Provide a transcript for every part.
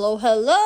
Hello, hello!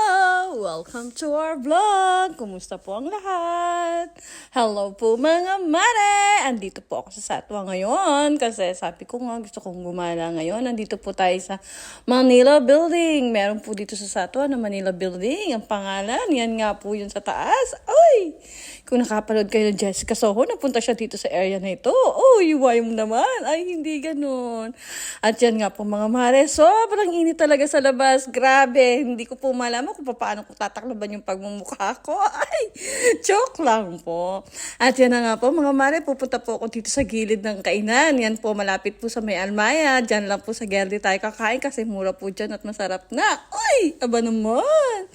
Welcome to our vlog! Kumusta po ang lahat? Hello po mga mare! Andito po ako sa Satwa ngayon kasi sabi ko nga gusto kong gumala ngayon. Andito po tayo sa Manila Building. Meron po dito sa Satwa na Manila Building. Ang pangalan, yan nga po yun sa taas. Uy! Kung nakapanood kayo ng Jessica Soho, napunta siya dito sa area na ito. Uy, why mo naman? Ay, hindi ganun. At yan nga po mga mare, sobrang init talaga sa labas. Grabe, hindi ko po malaman kung paano ko tatakloban yung pagmumukha ko. Ay, joke lang po. At yan na nga po mga mare, pupunta po ako dito sa gilid ng kainan. Yan po, malapit po sa may Almaya. Diyan lang po sa Gerdi tayo kakain kasi mura po dyan at masarap na. Ay, aba naman.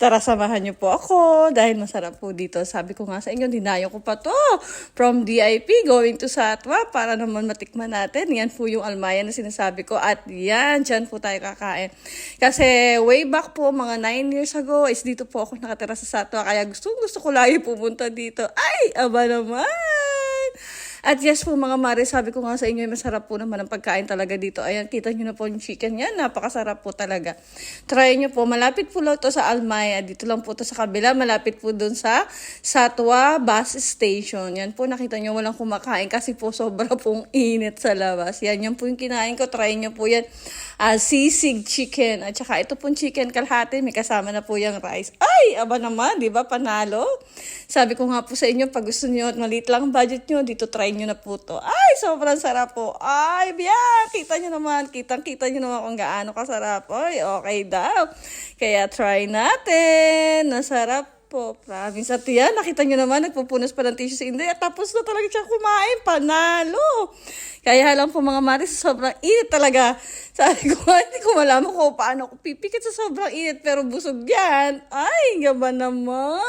Tara, samahan niyo po ako dahil masarap po dito. Sabi ko nga sa inyo, dinayo ko pa to. From DIP going to Satwa para naman matikman natin. Yan po yung Almaya na sinasabi ko. At yan, dyan po tayo kakain. Kasi way back po, mga 9 years ago, is dito po ako nakatira sa Satwa. Kaya gusto ko lagi pumunta dito. Ay, aba naman! At yes po mga mare, sabi ko nga sa inyo, masarap po naman ang pagkain talaga dito. Ayan, kita nyo na po yung chicken yan. Napakasarap po talaga. Try nyo po. Malapit po lang to sa Almaya. Dito lang po to sa kabila. Malapit po dun sa Satwa Bus Station. Yan po, nakita nyo walang kumakain kasi po sobra pong init sa labas. Yan po yung kinain ko. Try nyo po yan. Sisig chicken. At saka ito pong chicken kalahati. May kasama na po yung rice. Ay, aba naman, di ba? Panalo. Sabi ko nga po sa inyo, pag gusto nyo at maliit lang ang budget nyo, dito try nyo na po to. Ay, sobrang sarap po. Ay, biyak! Kita nyo naman. Kitang-kita nyo naman kung gaano kasarap. Ay, okay daw. Kaya try natin. Nasarap po. Promise. At yan, nakita nyo naman, nagpupunas pa ng tissue si Inday. At tapos na talaga siya kumain. Panalo! Kaya lang po mga maris, sobrang init talaga. Sabi ko, hindi ko malaman kung paano ako pipikit sa sobrang init. Pero busog yan. Ay, gaba naman.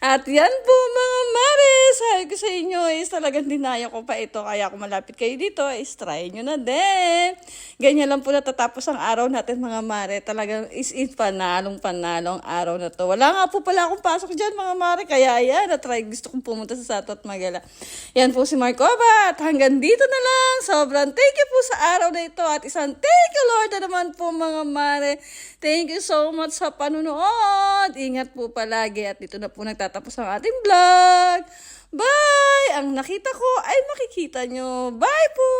At yan po mga mares, sabi ko sa inyo is talagang dinaya ko pa ito. Kaya kung malapit kayo dito, is try nyo na din. Ganyan lang po natatapos ang araw natin mga mare. Talagang is panalong araw na to. Wala nga po pala akong pasok dyan mga mare. Kaya yan, na-try. Gusto kong pumunta sa Satwa at Magala. Yan po si Marcova. At hanggang dito na lang. Sobrang thank you po sa araw na ito. At isang thank you Lord na naman po mga mare. Thank you so much sa panunood. Ingat po palagi. At dito na po nagtatapos ang ating vlog. Bye! Ang nakita ko ay makikita nyo. Bye po!